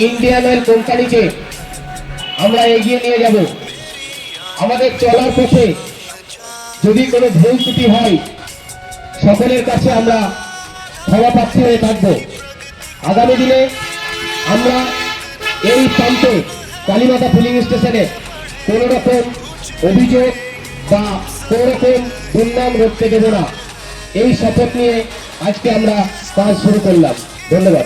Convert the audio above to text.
Indian oil কোম্পানিকে আমরা এগিয়ে নিয়ে যাব। আমাদের চলার পথে যদি কোনো ভুল ত্রুটি হয় সকলের কাছে আমরা ক্ষমা প্রার্থী হয়ে থাকবো। আগামী দিনে আমরা এই প্রান্তে কালীমাতা পুলিং স্টেশনে কোনো রকম অভিযোগ বা কোনো রকম দুর্নাম ঘটতে দেব না, এই শপথ নিয়ে আজকে আমরা কাজ শুরু করলাম। ধন্যবাদ।